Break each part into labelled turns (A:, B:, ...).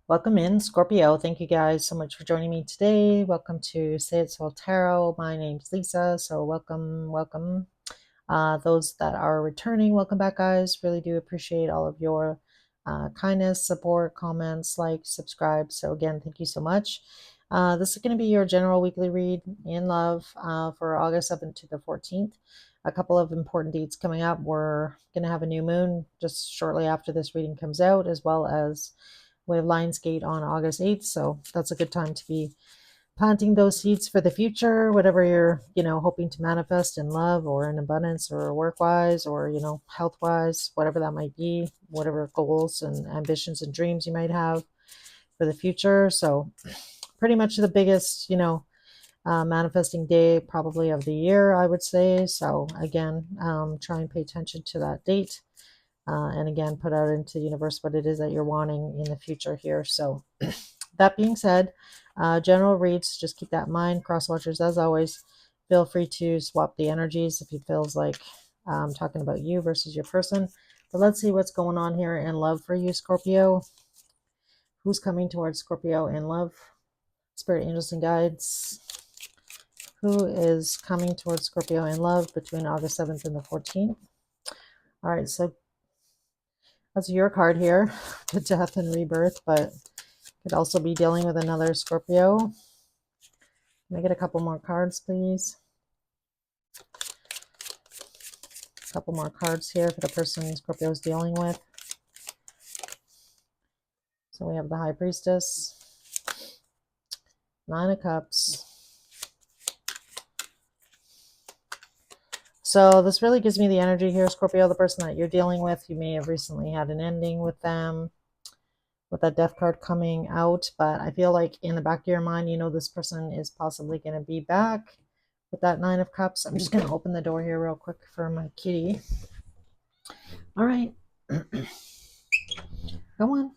A: Welcome in, Scorpio. Thank you guys so much for joining me today. Welcome to Say It Soul Tarot. My name's Lisa, so welcome. Those that are returning, welcome back, guys. Really do appreciate all of your kindness, support, comments, like, subscribe. So, again, thank you so much. This is going to be your general weekly read in love for August 7th to the 14th. A couple of important dates coming up. We're going to have a new moon just shortly after this reading comes out, as well as we have Lionsgate on August 8th. So, that's a good time to be planting those seeds for the future, whatever you're, hoping to manifest in love or in abundance or work wise or, health wise, whatever that might be, whatever goals and ambitions and dreams you might have for the future. So, pretty much the biggest, manifesting day probably of the year, I would say. So, again, try and pay attention to that date. And again, put out into the universe what it is that you're wanting in the future here. So, that being said, general reads, just keep that in mind. Cross watchers, as always, feel free to swap the energies if it feels like talking about you versus your person. But let's see what's going on here in love for you, Scorpio. Who's coming towards Scorpio in love? Spirit, angels, and guides. Who is coming towards Scorpio in love between August 7th and the 14th? All right, so that's your card here, the death and rebirth, but could also be dealing with another Scorpio. Can I get a couple more cards, please? A couple more cards here for the person Scorpio is dealing with. So we have the High Priestess, Nine of Cups. So this really gives me the energy here, Scorpio, the person that you're dealing with. You may have recently had an ending with them, with that death card coming out. But I feel like in the back of your mind, this person is possibly going to be back with that Nine of Cups. I'm just going to open the door here real quick for my kitty. All right. Go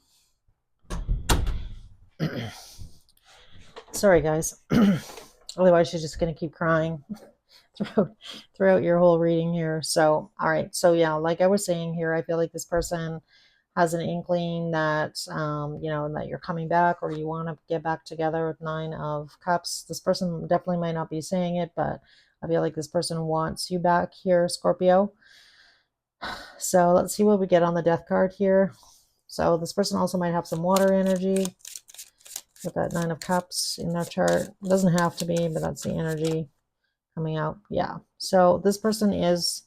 A: on. Sorry, guys. Otherwise, she's just going to keep crying throughout your whole reading here. So, all right. So, yeah, like I was saying here, I feel like this person has an inkling that, that you're coming back or you want to get back together with Nine of Cups. This person definitely might not be saying it, but I feel like this person wants you back here, Scorpio. So let's see what we get on the death card here. So this person also might have some water energy with that Nine of Cups in their chart. It doesn't have to be, but that's the energy coming out. Yeah. So this person is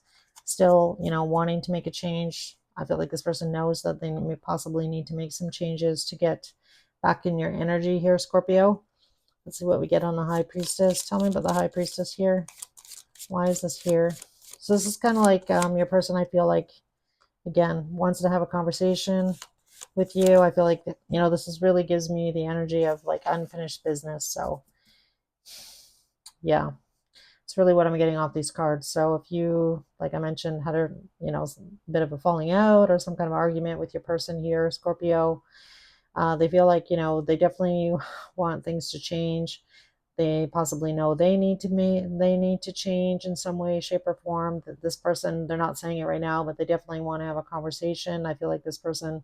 A: still, wanting to make a change. I feel like this person knows that they may possibly need to make some changes to get back in your energy here, Scorpio. Let's see what we get on the High Priestess. Tell me about the High Priestess here. Why is this here? So this is kind of like your person, I feel like, again, wants to have a conversation with you. I feel like, this is really gives me the energy of like unfinished business. So yeah, it's really what I'm getting off these cards. So if you, like I mentioned, had a, bit of a falling out or some kind of argument with your person here, Scorpio, they feel like, they definitely want things to change. They possibly know they need to change in some way, shape, or form. That this person, they're not saying it right now, but they definitely want to have a conversation. I feel like this person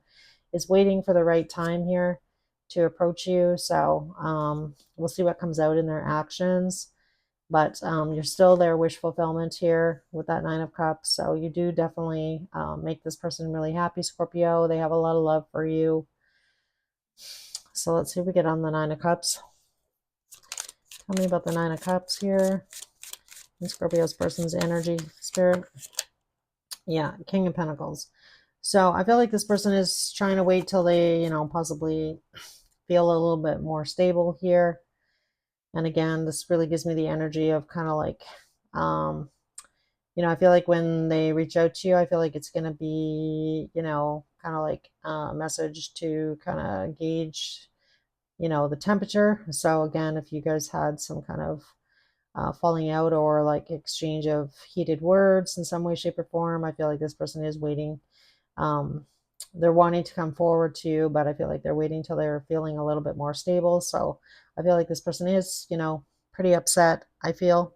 A: is waiting for the right time here to approach you. So we'll see what comes out in their actions. But you're still their wish fulfillment here with that Nine of Cups. So you do definitely make this person really happy, Scorpio. They have a lot of love for you. So let's see if we get on the Nine of Cups. Tell me about the Nine of Cups here. And Scorpio's person's energy, spirit. Yeah, King of Pentacles. So I feel like this person is trying to wait till they, possibly feel a little bit more stable here. And again, this really gives me the energy of kind of like, I feel like when they reach out to you, I feel like it's going to be, kind of like a message to kind of gauge, the temperature. So again, if you guys had some kind of falling out or like exchange of heated words in some way, shape, or form, I feel like this person is waiting. They're wanting to come forward to you, but I feel like they're waiting till they're feeling a little bit more stable. So I feel like this person is, pretty upset, I feel,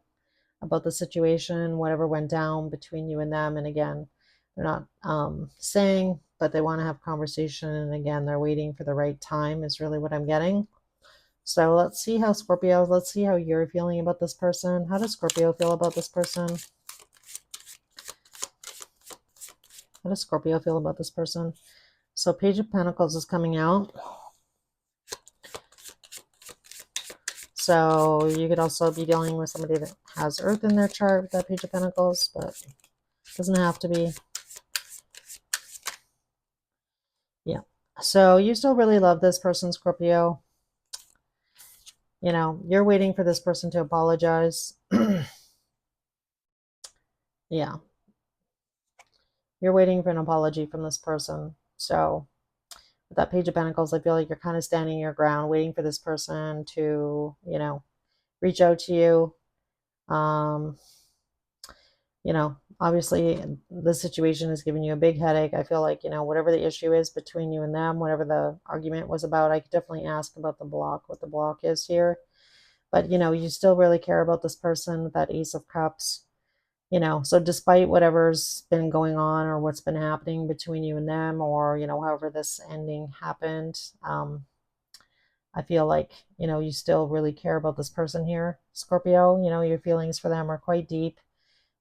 A: about the situation, whatever went down between you and them. And again, they're not saying but they want to have conversation. And again, they're waiting for the right time is really what I'm getting. So let's see how Scorpio, let's see how you're feeling about this person. How does Scorpio feel about this person? How does Scorpio feel about this person? So Page of Pentacles is coming out. So you could also be dealing with somebody that has Earth in their chart with that Page of Pentacles, but it doesn't have to be. Yeah. So you still really love this person, Scorpio. You know, you're waiting for this person to apologize. Yeah. You're waiting for an apology from this person. So with that Page of Pentacles, I feel like you're kind of standing your ground, waiting for this person to, you know, reach out to you. You know, obviously the situation is giving you a big headache. I feel like, you know, whatever the issue is between you and them, whatever the argument was about, I could definitely ask about the block, what the block is here. But, you know, you still really care about this person with that Ace of Cups. You know, so despite whatever's been going on or what's been happening between you and them, or, you know, however this ending happened, I feel like, you know, you still really care about this person here, Scorpio. You know, your feelings for them are quite deep.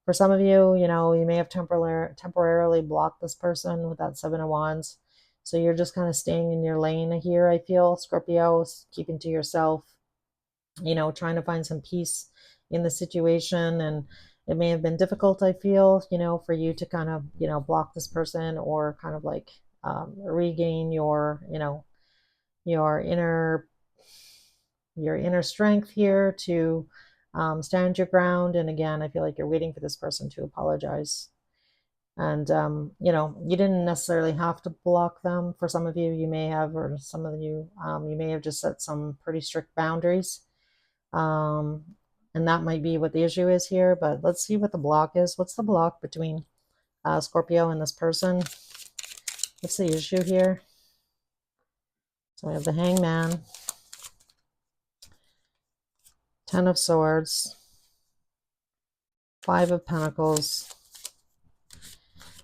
A: For some of you, you know, you may have temporarily blocked this person with that Seven of Wands. So you're just kind of staying in your lane here, I feel, Scorpio, keeping to yourself, you know, trying to find some peace in the situation. And it may have been difficult, I feel, you know, for you to kind of, you know, block this person or kind of like regain your, you know, your inner strength here to stand your ground. And again, I feel like you're waiting for this person to apologize. And you know, you didn't necessarily have to block them. For some of you, you may have, or some of you, you may have just set some pretty strict boundaries. Um, and that might be what the issue is here. But let's see what the block is. What's the block between Scorpio and this person? What's the issue here? So we have the Hangman, Ten of Swords, Five of Pentacles.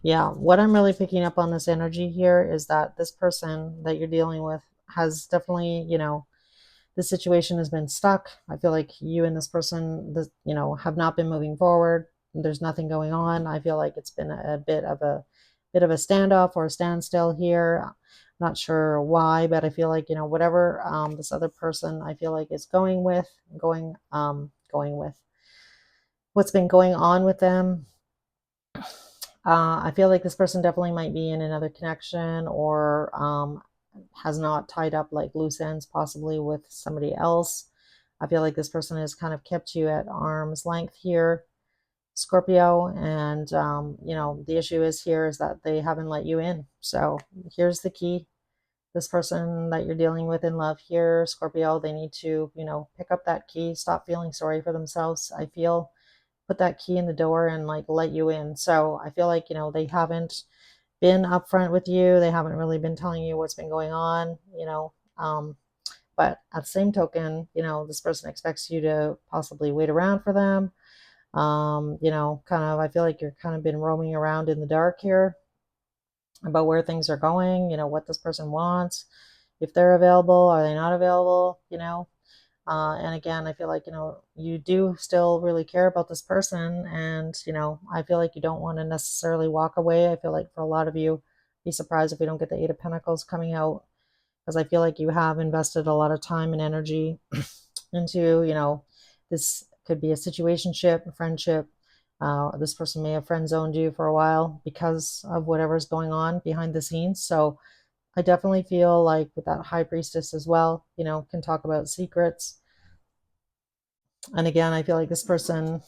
A: Yeah, what I'm really picking up on this energy here is that this person that you're dealing with has definitely, you know, the situation has been stuck. I feel like you and this person, you know, have not been moving forward. There's nothing going on. I feel like it's been a bit of a standoff or a standstill here. Not sure why, but I feel like, you know, whatever this other person I feel like is going with what's been going on with them. I feel like this person definitely might be in another connection, or has not tied up like loose ends possibly with somebody else. I feel like this person has kind of kept you at arm's length here, Scorpio. And, you know, the issue is here is that they haven't let you in. So here's the key. This person that you're dealing with in love here, Scorpio, they need to, you know, pick up that key, stop feeling sorry for themselves. I feel, put that key in the door and like let you in. So I feel like, you know, they haven't been upfront with you. They haven't really been telling you what's been going on, you know. But at the same token, you know, this person expects you to possibly wait around for them. You know, kind of, I feel like you're kind of been roaming around in the dark here about where things are going, you know, what this person wants, if they're available, are they not available, you know. And again, I feel like, you know, you do still really care about this person. And, you know, I feel like you don't want to necessarily walk away. I feel like for a lot of you, be surprised if we don't get the Eight of Pentacles coming out, because I feel like you have invested a lot of time and energy into, you know, this could be a situationship, a friendship. This person may have friend zoned you for a while because of whatever's going on behind the scenes. So I definitely feel like with that High Priestess as well, you know, can talk about secrets. And again, I feel like this person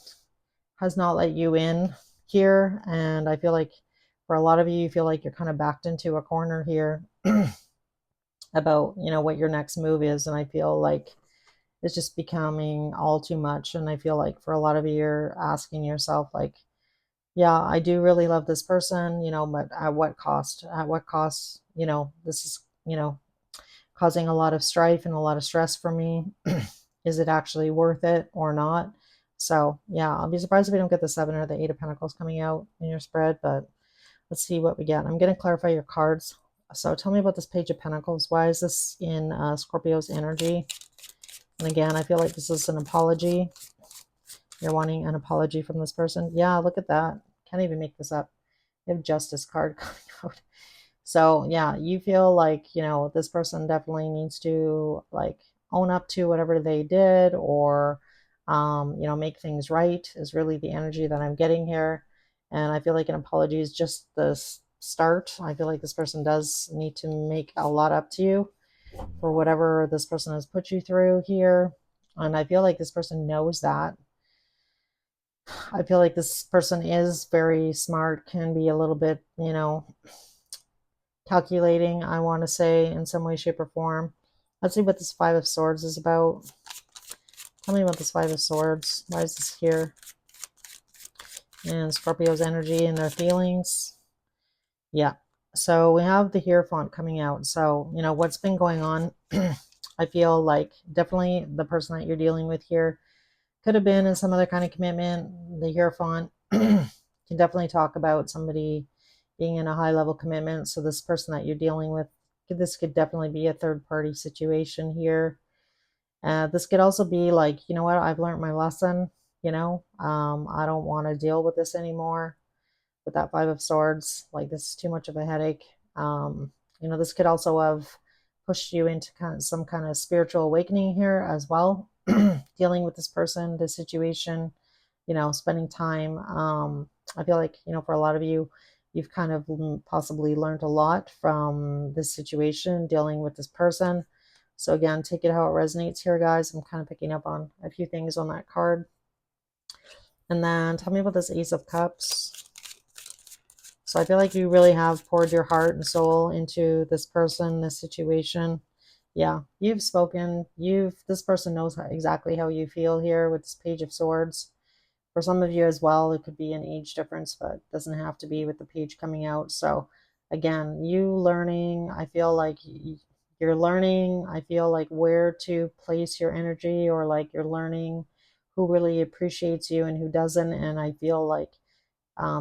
A: has not let you in here. And I feel like for a lot of you, you feel like you're kind of backed into a corner here about, you know, what your next move is. And I feel like it's just becoming all too much. And I feel like for a lot of you, you're asking yourself, like, yeah, I do really love this person, you know, but at what cost? At what cost? You know, this is, you know, causing a lot of strife and a lot of stress for me. Is it actually worth it or not? So yeah, I'll be surprised if we don't get the Seven or the Eight of Pentacles coming out in your spread, but Let's see what we get. I'm going to clarify your cards. So tell me about this Page of Pentacles. Why is this in Scorpio's energy? And again, I feel like this is an apology. You're wanting an apology from this person. Yeah, look at that. Can't even make this up. You have Justice card coming out. So yeah, you feel like, you know, this person definitely needs to like own up to whatever they did, or, you know, make things right is really the energy that I'm getting here. And I feel like an apology is just the start. I feel like this person does need to make a lot up to you for whatever this person has put you through here. And I feel like this person knows that. I feel like this person is very smart, can be a little bit, you know, calculating, I want to say, in some way, shape, or form. Let's see what this Five of Swords is about. Tell me about this Five of Swords. Why is this here? And Scorpio's energy and their feelings. Yeah. So we have the Hierophant coming out. So, you know, what's been going on, I feel like definitely the person that you're dealing with here could have been in some other kind of commitment. The Hierophant can definitely talk about somebody being in a high level commitment. So this person that you're dealing with, this could definitely be a third party situation here. This could also be like, you know what, I've learned my lesson. You know, I don't want to deal with this anymore. With that Five of Swords, like this is too much of a headache. You know, this could also have pushed you into kind of some kind of spiritual awakening here as well. Dealing with this person, this situation, you know, spending time. I feel like, you know, for a lot of you, you've kind of possibly learned a lot from this situation, dealing with this person. So again, take it how it resonates here, guys. I'm kind of picking up on a few things on that card. And then tell me about this Ace of Cups. So I feel like you really have poured your heart and soul into this person, this situation. Yeah, you've spoken. This person knows exactly how you feel here with this Page of Swords. For some of you as well, it could be an age difference, but it doesn't have to be with the page coming out. So again, you learning, I feel like you're learning, I feel like where to place your energy, or like you're learning who really appreciates you and who doesn't. And I feel like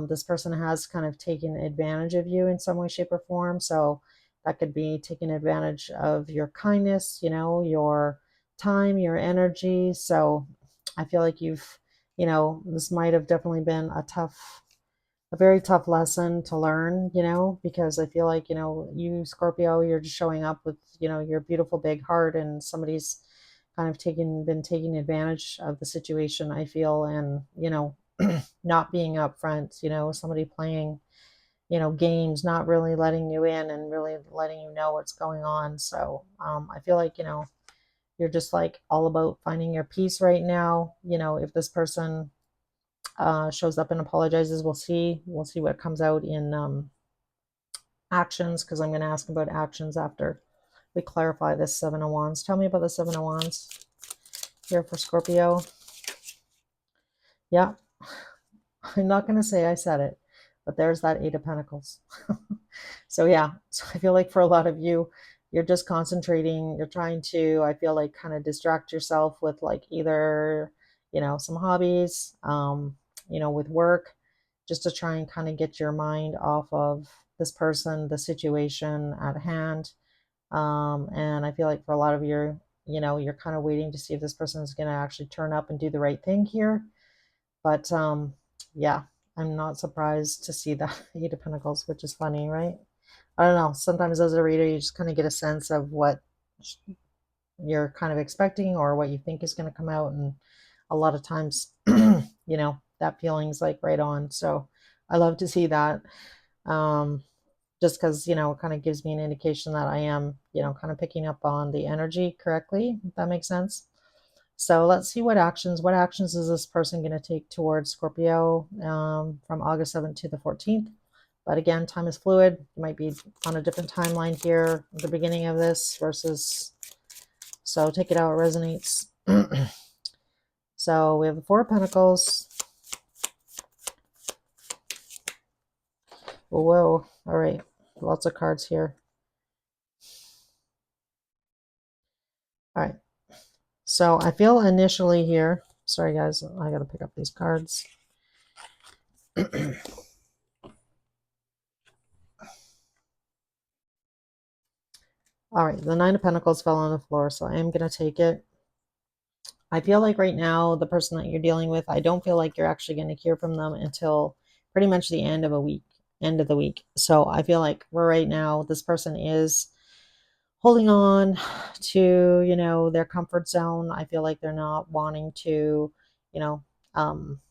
A: this person has kind of taken advantage of you in some way, shape, or form. So that could be taking advantage of your kindness, you know, your time, your energy. So I feel like you've, you know, this might have definitely been a very tough lesson to learn, you know, because I feel like, you know, you Scorpio, you're just showing up with, you know, your beautiful big heart, and somebody's kind of been taking advantage of the situation, I feel, and, you know, not being upfront, you know, somebody playing, you know, games, not really letting you in and really letting you know what's going on. So I feel like, you know, you're just like all about finding your peace right now. You know, if this person shows up and apologizes, we'll see what comes out in actions, because I'm going to ask about actions after we clarify this Seven of Wands. Tell me about the Seven of Wands here for Scorpio. Yeah, I'm not going to say I said it, but there's that Eight of Pentacles. So yeah, so I feel like for a lot of you, you're just concentrating, you're trying to, I feel like, kind of distract yourself with like either, you know, some hobbies, you know, with work, just to try and kind of get your mind off of this person, the situation at hand. And I feel like for a lot of you, you know, you're kind of waiting to see if this person is going to actually turn up and do the right thing here. But yeah, I'm not surprised to see that Eight of Pentacles, which is funny, right? I don't know. Sometimes as a reader, you just kind of get a sense of what you're kind of expecting or what you think is going to come out. And a lot of times, you know, that feeling's like right on. So I love to see that. Um, just because, you know, it kind of gives me an indication that I am, you know, kind of picking up on the energy correctly, if that makes sense. So let's see what actions is this person going to take towards Scorpio from August 7th to the 14th. But again, time is fluid. You might be on a different timeline here at the beginning of this versus, so take it how it resonates. So we have the Four of Pentacles. Whoa, all right, lots of cards here. All right, so I feel initially here, sorry guys, I got to pick up these cards. All right, the Nine of Pentacles fell on the floor, so I am going to take it. I feel like right now, the person that you're dealing with, I don't feel like you're actually going to hear from them until pretty much the end of a week, end of the week. So I feel like for right now, this person is holding on to, their comfort zone. I feel like they're not wanting to, you know, um,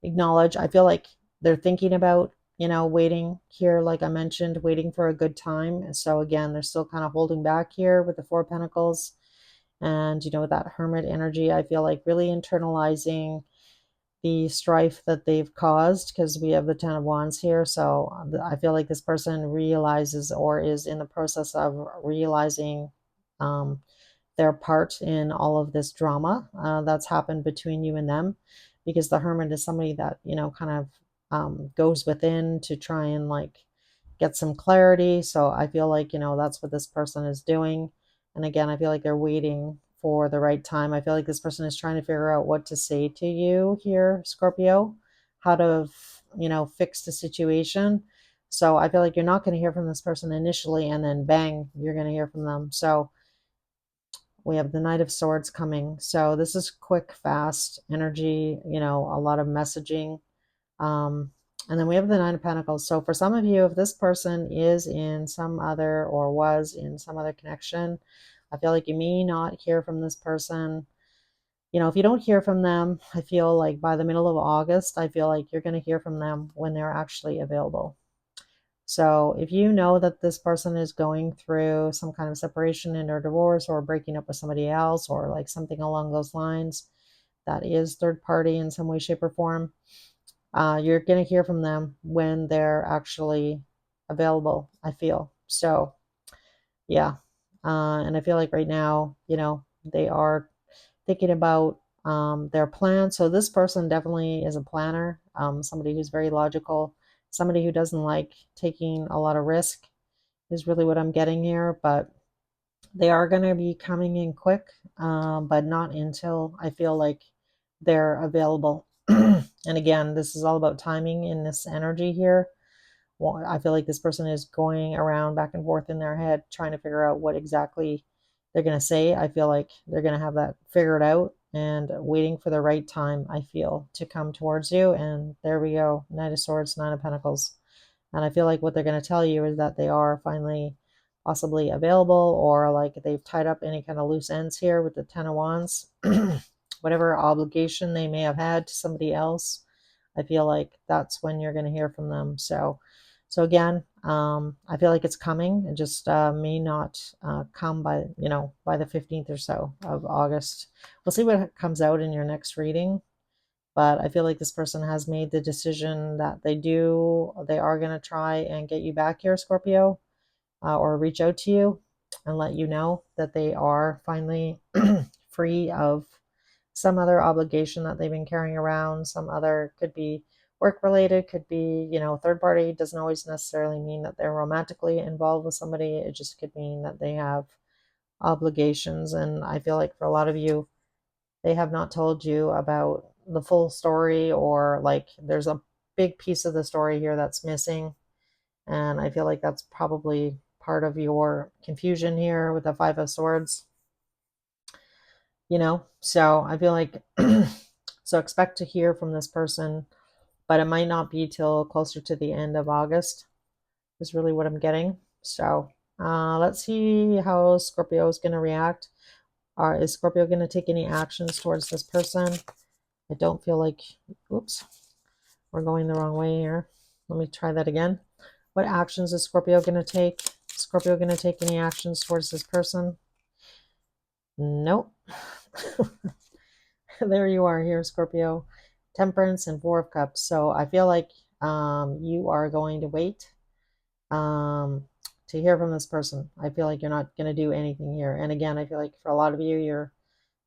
A: acknowledge. I feel like they're thinking about, waiting here, like I mentioned, waiting for a good time. And so again, they're still kind of holding back here with the Four of Pentacles. And, with that Hermit energy, I feel like really internalizing the strife that they've caused, because we have the Ten of Wands here. So I feel like this person realizes or is in the process of realizing um, their part in all of this drama that's happened between you and them, because the Hermit is somebody that, kind of goes within to try and like get some clarity. So I feel like, that's what this person is doing. And again, I feel like they're waiting for the right time. I feel like this person is trying to figure out what to say to you here, Scorpio, how to, fix the situation. So I feel like you're not going to hear from this person initially, and then bang, you're going to hear from them. So we have the Knight of Swords coming. So this is quick, fast energy, a lot of messaging. Um, and then we have the Nine of Pentacles. So for some of you, if this person is in some other or was in some other connection, I feel like you may not hear from this person. If you don't hear from them, I feel like by the middle of August, I feel like you're going to hear from them when they're actually available. So if you know that this person is going through some kind of separation and or divorce or breaking up with somebody else or like something along those lines, that is third party in some way, shape, or form, you're going to hear from them when they're actually available, I feel. So, yeah. And I feel like right now, they are thinking about their plan. So this person definitely is a planner, somebody who's very logical, somebody who doesn't like taking a lot of risk is really what I'm getting here. But they are going to be coming in quick, but not until I feel like they're available. And again, this is all about timing in this energy here. Well, I feel like this person is going around back and forth in their head trying to figure out what exactly they're going to say. I feel like they're going to have that figured out and waiting for the right time, I feel, to come towards you. And there we go. Knight of Swords, Nine of Pentacles. And I feel like what they're going to tell you is that they are finally possibly available, or like they've tied up any kind of loose ends here with the Ten of Wands. Whatever obligation they may have had to somebody else, I feel like that's when you're going to hear from them. So again, I feel like it's coming. It just may not come by, by the 15th or so of August. We'll see what comes out in your next reading. But I feel like this person has made the decision that they are going to try and get you back here, Scorpio, or reach out to you and let you know that they are finally free of some other obligation that they've been carrying around. Some other, could be work related, could be, third party. Doesn't always necessarily mean that they're romantically involved with somebody. It just could mean that they have obligations. And I feel like for a lot of you, they have not told you about the full story, or like there's a big piece of the story here that's missing. And I feel like that's probably part of your confusion here with the Five of Swords, So I feel like, so expect to hear from this person, but it might not be till closer to the end of August, is really what I'm getting. So let's see how Scorpio is going to react. Is Scorpio going to take any actions towards this person? I don't feel like, oops, we're going the wrong way here. Let me try that again. What actions is Scorpio going to take? Scorpio going to take any actions towards this person? Nope. There you are here, Scorpio. Temperance and Four of Cups. So I feel like you are going to wait to hear from this person. I feel like you're not going to do anything here. And again, I feel like for a lot of you, you're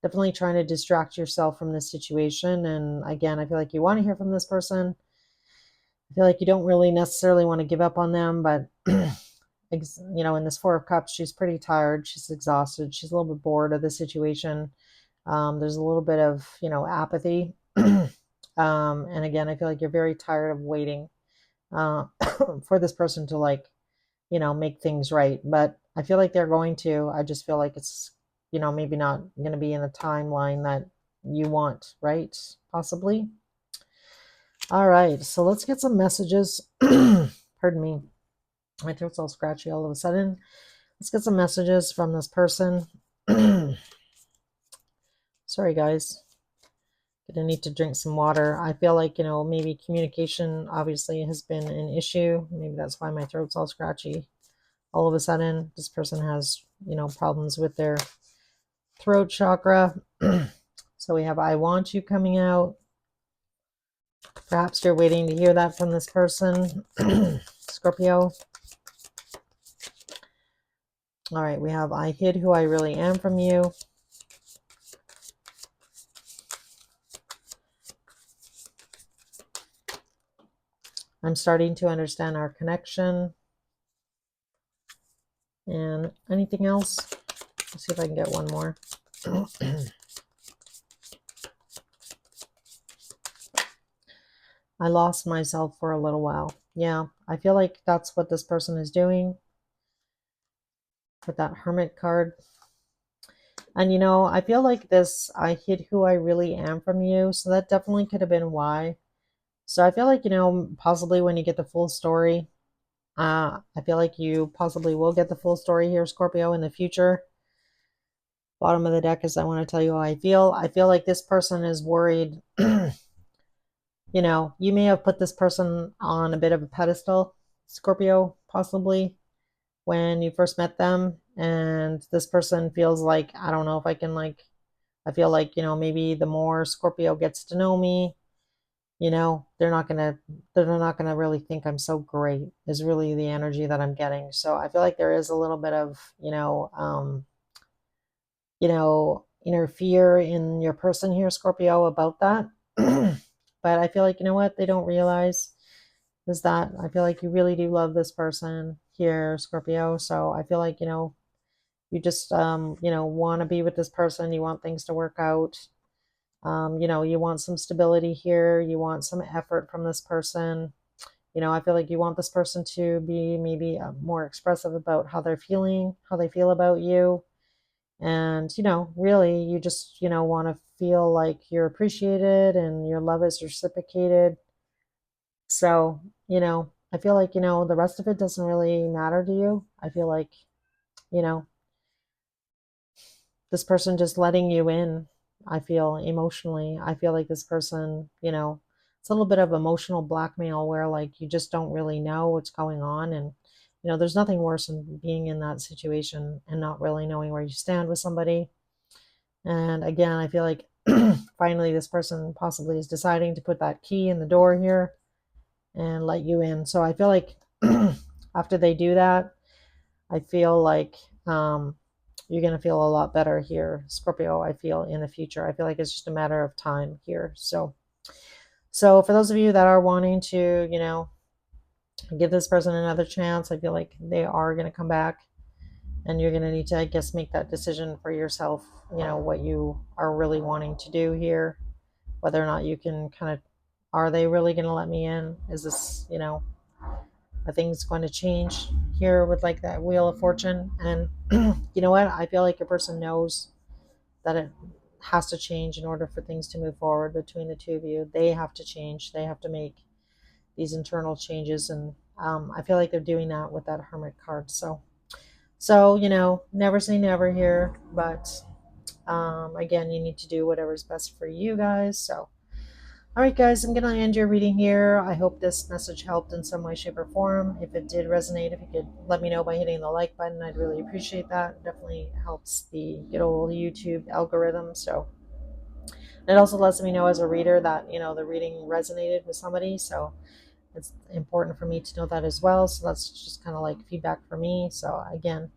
A: definitely trying to distract yourself from this situation. And again, I feel like you want to hear from this person. I feel like you don't really necessarily want to give up on them, but in this Four of Cups, she's pretty tired. She's exhausted. She's a little bit bored of the situation. There's a little bit of, apathy. And again, I feel like you're very tired of waiting for this person to make things right. But I feel like they're going to. I just feel like it's, maybe not going to be in the timeline that you want, right? Possibly. All right, so let's get some messages. Pardon me. My throat's all scratchy all of a sudden. Let's get some messages from this person. Sorry, guys. Gonna need to drink some water. I feel like, maybe communication obviously has been an issue. Maybe that's why my throat's all scratchy. All of a sudden, this person has, problems with their throat chakra. So we have I want you coming out. Perhaps you're waiting to hear that from this person. Scorpio. All right, we have I hid who I really am from you. I'm starting to understand our connection. And anything else? Let's see if I can get one more. I lost myself for a little while. Yeah, I feel like that's what this person is doing with that Hermit card. And I feel like this, I hid who I really am from you. So that definitely could have been why. So I feel like, possibly when you get the full story, I feel like you possibly will get the full story here, Scorpio, in the future. Bottom of the deck is I want to tell you how I feel. I feel like this person is worried. You may have put this person on a bit of a pedestal, Scorpio, possibly when you first met them. And this person feels like, I don't know if I can, like, I feel like, maybe the more Scorpio gets to know me, they're not gonna really think I'm so great, is really the energy that I'm getting. So I feel like there is a little bit of, inner fear in your person here, Scorpio, about that. But I feel like, what they don't realize is that I feel like you really do love this person here, Scorpio. So I feel like, you just, want to be with this person. You want things to work out. You want some stability here. You want some effort from this person. I feel like you want this person to be maybe more expressive about how they're feeling, how they feel about you. And, really, you just, want to feel like you're appreciated and your love is reciprocated. So, I feel like, the rest of it doesn't really matter to you. I feel like, you know, this person just letting you in. I feel emotionally. I feel like this person, it's a little bit of emotional blackmail where like you just don't really know what's going on. And, there's nothing worse than being in that situation and not really knowing where you stand with somebody. And again, I feel like finally this person possibly is deciding to put that key in the door here and let you in. So I feel like after they do that, I feel like you're going to feel a lot better here, Scorpio. I feel in the future. I feel like it's just a matter of time here. So for those of you that are wanting to, give this person another chance, I feel like they are going to come back and you're going to need to, I guess, make that decision for yourself, what you are really wanting to do here, whether or not you can kind of, are they really going to let me in? Is this, are things going to change here with like that Wheel of Fortune? And you know what? I feel like your person knows that it has to change in order for things to move forward between the two of you. They have to change. They have to make these internal changes. And I feel like they're doing that with that Hermit card. So, never say never here. But again, you need to do whatever's best for you guys. So, all right, guys, I'm going to end your reading here. I hope this message helped in some way, shape, or form. If it did resonate, if you could let me know by hitting the like button, I'd really appreciate that. It definitely helps the good old YouTube algorithm. So it also lets me know as a reader that, the reading resonated with somebody. So it's important for me to know that as well. So that's just kind of like feedback for me. So again,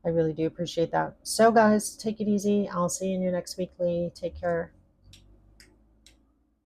A: I really do appreciate that. So guys, take it easy. I'll see you in your next weekly. Take care.